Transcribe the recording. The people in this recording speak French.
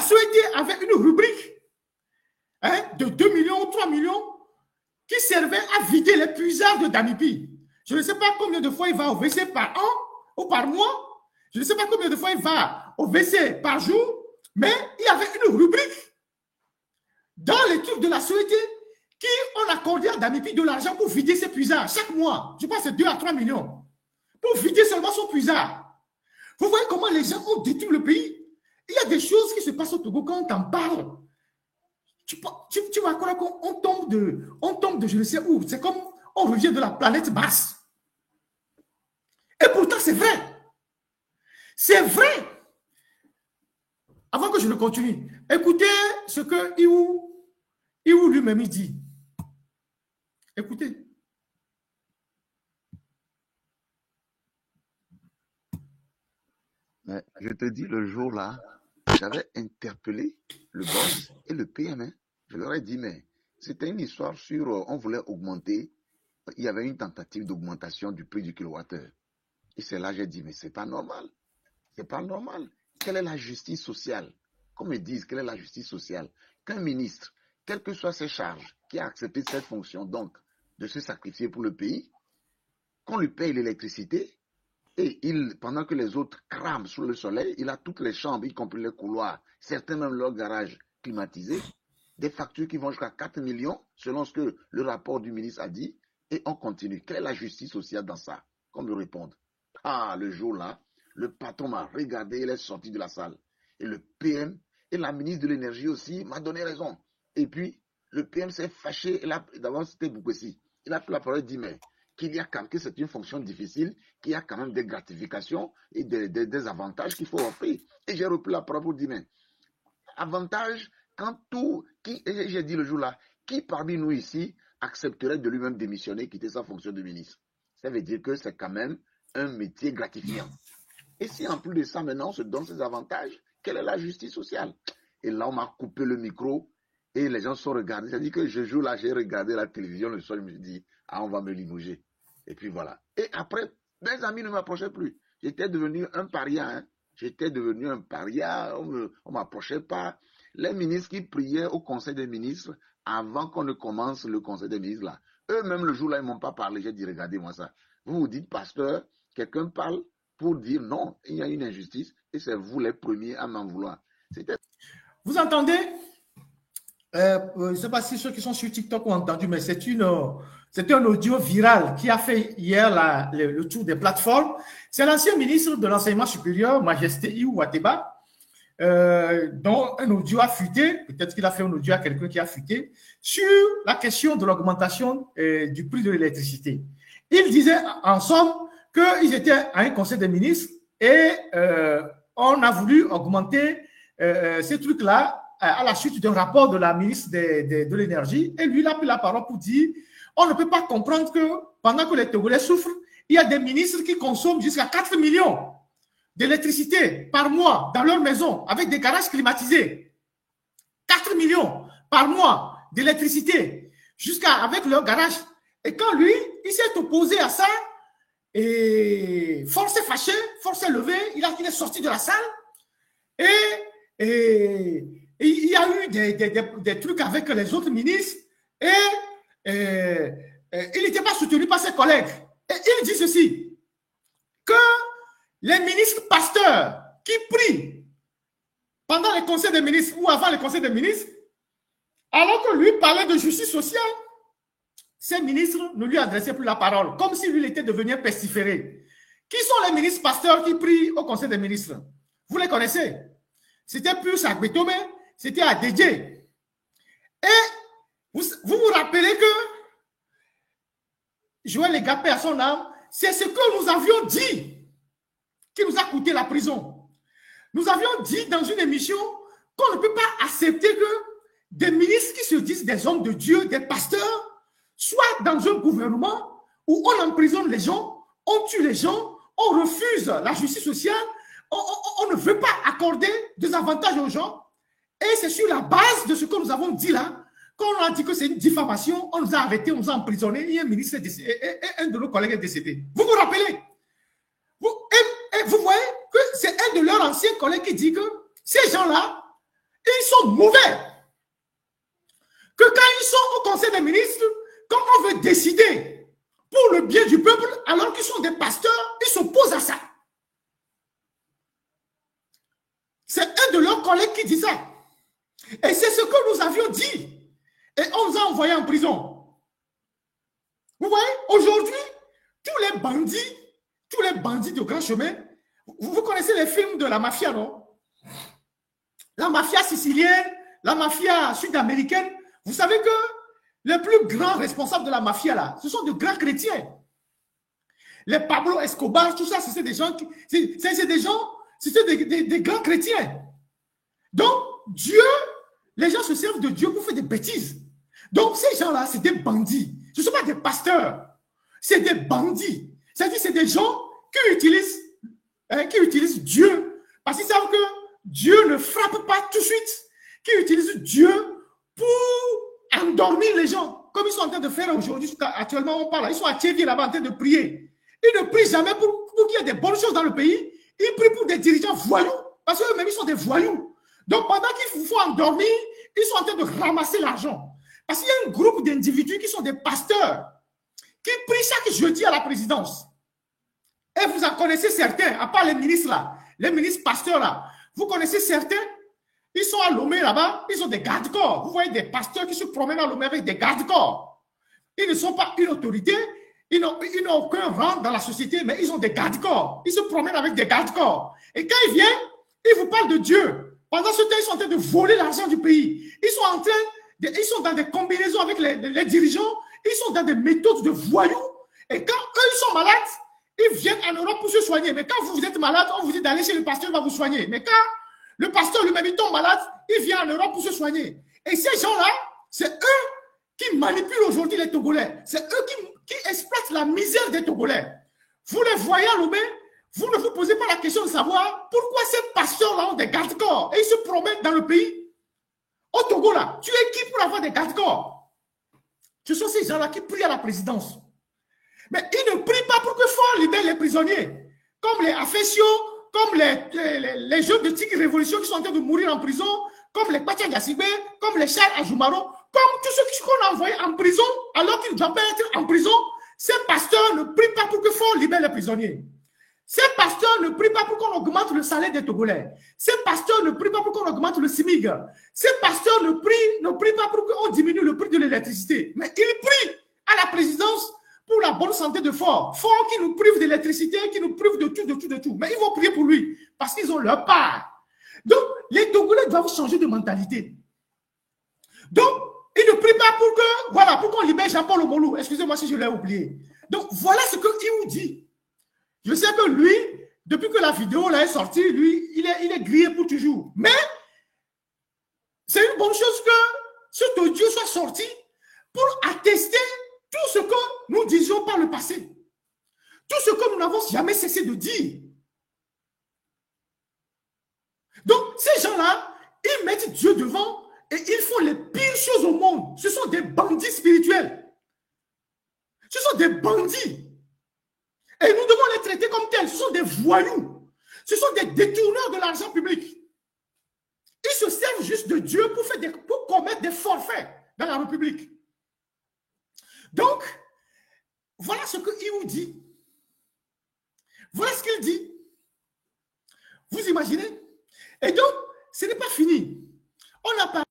Soweté avait une rubrique de 2 millions ou 3 millions qui servait à vider les puisards de Damipi. Je ne sais pas combien de fois il va au WC par an ou par mois. Je ne sais pas combien de fois il va au WC par jour. Mais il y avait une rubrique dans les trucs de la Soweté qui ont accordé à Damipi de l'argent pour vider ses puisards chaque mois. Je pense que c'est 2 à 3 millions. Pour vider seulement son puisard. Vous voyez comment les gens ont détruit le pays. Il y a des choses qui se passent au Togo quand on t'en parle. Tu vois quoi, on tombe de je ne sais où. C'est comme on revient de la planète Mars. Et pourtant, c'est vrai. C'est vrai. Avant que je ne continue, écoutez ce que Iou lui-même dit. Écoutez. Mais je te dis, le jour-là, j'avais interpellé le boss et le PM. Je leur ai dit, mais c'était une histoire sur, on voulait augmenter, il y avait une tentative d'augmentation du prix du kilowattheure. Et c'est là que j'ai dit, mais c'est pas normal. C'est pas normal. Quelle est la justice sociale? Qu'on me dise, quelle est la justice sociale? Qu'un ministre, quelles que soient ses charges, qui a accepté cette fonction, donc, de se sacrifier pour le pays, qu'on lui paye l'électricité, et pendant que les autres crament sous le soleil, il a toutes les chambres, y compris les couloirs, certains même leur garage climatisé, des factures qui vont jusqu'à 4 millions, selon ce que le rapport du ministre a dit, et on continue. Quelle est la justice sociale dans ça? Qu'on me réponde. Ah, le jour-là, le patron m'a regardé, il est sorti de la salle. Et le PM et la ministre de l'énergie aussi m'a donné raison. Et puis, le PM s'est fâché, d'abord c'était Boukessi. Il a pris la parole et dit, mais qu'il y a quand même, que c'est une fonction difficile, qu'il y a quand même des gratifications et des avantages qu'il faut offrir. Et j'ai repris la parole pour dire, mais avantage, quand j'ai dit le jour-là, qui parmi nous ici accepterait de lui-même démissionner, quitter sa fonction de ministre? Ça veut dire que c'est quand même un métier gratifiant. Et si en plus de ça, maintenant, on se donne ces avantages, quelle est la justice sociale? Et là, on m'a coupé le micro et les gens sont regardés. C'est-à-dire que je joue là, j'ai regardé la télévision le soir, je me suis dit, ah, on va me limoger. Et puis voilà. Et après, mes amis ne m'approchaient plus. J'étais devenu un paria. J'étais devenu un paria. On ne m'approchait pas. Les ministres qui priaient au Conseil des ministres avant qu'on ne commence le Conseil des ministres là, eux-mêmes le jour-là, ils ne m'ont pas parlé. J'ai dit, regardez-moi ça. Vous vous dites, pasteur, quelqu'un parle pour dire non, il y a une injustice et c'est vous les premiers à m'en vouloir. Vous entendez? Je ne sais pas si ceux qui sont sur TikTok ont entendu, mais c'est un audio viral qui a fait hier le tour des plateformes. C'est l'ancien ministre de l'Enseignement supérieur, Majesté Iou Wateba, dont un audio a fuité, peut-être qu'il a fait un audio à quelqu'un qui a fuité, sur la question de l'augmentation du prix de l'électricité. Il disait en somme qu'ils étaient à un conseil des ministres et on a voulu augmenter ces trucs-là à la suite d'un rapport de la ministre de l'énergie. Et lui, il a pris la parole pour dire on ne peut pas comprendre que pendant que les Togolais souffrent, il y a des ministres qui consomment jusqu'à 4 millions d'électricité par mois dans leur maison avec des garages climatisés. 4 millions par mois d'électricité avec leur garage. Et quand lui, il s'est opposé à ça, et force est fâché, force est levé, il est sorti de la salle et il y a eu des trucs avec les autres ministres et il n'était pas soutenu par ses collègues. Et il dit ceci, que les ministres pasteurs qui prient pendant les conseils des ministres ou avant les conseils des ministres, alors que lui parlait de justice sociale, ces ministres ne lui adressaient plus la parole, comme si lui était devenu un pestiféré. Qui sont les ministres pasteurs qui prient au conseil des ministres? Vous les connaissez? C'était plus à Gbetome, c'était à Dédé. Et vous vous rappelez que Joël Legapé à son âme, c'est ce que nous avions dit qui nous a coûté la prison. Nous avions dit dans une émission qu'on ne peut pas accepter que des ministres qui se disent des hommes de Dieu, des pasteurs, soient dans un gouvernement où on emprisonne les gens, on tue les gens, on refuse la justice sociale, on ne veut pas accorder des avantages aux gens. Et c'est sur la base de ce que nous avons dit là, quand on a dit que c'est une diffamation, on nous a arrêtés, on nous a emprisonnés, et un ministre est décédé, et un de nos collègues est décédé. Vous vous rappelez? Vous voyez que c'est un de leurs anciens collègues qui dit que ces gens-là, ils sont mauvais. Que quand ils sont au Conseil des ministres, quand on veut décider pour le bien du peuple, alors qu'ils sont des pasteurs, ils s'opposent à ça. C'est un de leurs collègues qui dit ça. Et c'est ce que nous avions dit. Et on nous a envoyés en prison. Vous voyez, aujourd'hui, tous les bandits de grand chemin, vous connaissez les films de la mafia, non? La mafia sicilienne, la mafia sud-américaine. Vous savez que les plus grands responsables de la mafia, là, ce sont de grands chrétiens. Les Pablo Escobar, tout ça, c'est des gens, c'était des grands chrétiens. Donc, Dieu, les gens se servent de Dieu pour faire des bêtises. Donc, ces gens-là, c'est des bandits. Ce ne sont pas des pasteurs. C'est des bandits. C'est-à-dire, c'est des gens qui utilisent Dieu. Parce qu'ils savent que Dieu ne frappe pas tout de suite. Qui utilisent Dieu pour endormir les gens. Comme ils sont en train de faire aujourd'hui, actuellement, on parle. Ils sont à Tchévi là-bas en train de prier. Ils ne prient jamais pour qu'il y ait des bonnes choses dans le pays. Ils prient pour des dirigeants voyous. Parce qu'eux-mêmes, ils sont des voyous. Donc, pendant qu'il faut endormir, ils sont en train de ramasser l'argent. Parce qu'il y a un groupe d'individus qui sont des pasteurs, qui prient chaque jeudi à la présidence. Et vous en connaissez certains, à part les ministres là, les ministres pasteurs là. Vous connaissez certains, ils sont à Lomé là-bas, ils ont des gardes-corps. Vous voyez des pasteurs qui se promènent à Lomé avec des gardes-corps. Ils ne sont pas une autorité, ils n'ont aucun rang dans la société, mais ils ont des gardes-corps. Ils se promènent avec des gardes-corps. Et quand ils viennent, ils vous parlent de Dieu. Pendant ce temps, ils sont en train de voler l'argent du pays. Ils sont dans des combinaisons avec les dirigeants. Ils sont dans des méthodes de voyous. Et quand eux, ils sont malades, ils viennent en Europe pour se soigner. Mais quand vous êtes malade, on vous dit d'aller chez le pasteur, il va vous soigner. Mais quand le pasteur lui-même, il tombe malade, il vient en Europe pour se soigner. Et ces gens-là, c'est eux qui manipulent aujourd'hui les Togolais. C'est eux qui exploitent la misère des Togolais. Vous les voyez à Lomé, vous ne vous posez pas la question de savoir pourquoi ces pasteurs-là ont des garde-corps et ils se promènent dans le pays. Au Togo, là, tu es qui pour avoir des garde-corps? Ce sont ces gens-là qui prient à la présidence. Mais ils ne prient pas pour que Fort libère les prisonniers. Comme les Afesio, comme les jeunes de Tigre Révolution qui sont en train de mourir en prison, comme les Pacha Gassibé, comme les Charles Ajoumaro, comme tous ceux qu'on a envoyés en prison alors qu'ils ne doivent pas être en prison. Ces pasteurs ne prient pas pour que Fort libère les prisonniers. Ces pasteurs ne prient pas pour qu'on augmente le salaire des Togolais. Ces pasteurs ne prient pas pour qu'on augmente le SMIG. Ces pasteurs ne prient pas pour qu'on diminue le prix de l'électricité. Mais ils prient à la présidence pour la bonne santé de Fort. Fort qui nous prive d'électricité, qui nous prive de tout. Mais ils vont prier pour lui parce qu'ils ont leur part. Donc, les Togolais doivent changer de mentalité. Donc, ils ne prient pas pour qu'on libère Jean-Paul Omolou. Excusez-moi si je l'ai oublié. Donc, voilà ce que Iou dit. Je sais que lui, depuis que la vidéo là est sortie, lui, il est grillé pour toujours. Mais c'est une bonne chose que cet audio soit sorti pour attester tout ce que nous disions par le passé. Tout ce que nous n'avons jamais cessé de dire. Donc, ces gens-là, ils mettent Dieu devant et ils font les pires choses au monde. Ce sont des bandits spirituels. Ce sont des bandits. Et nous devons les traiter comme tels. Ce sont des voyous. Ce sont des détourneurs de l'argent public. Ils se servent juste de Dieu pour commettre des forfaits dans la République. Donc, voilà ce que Iou dit. Voilà ce qu'il dit. Vous imaginez? Et donc, ce n'est pas fini. On a parlé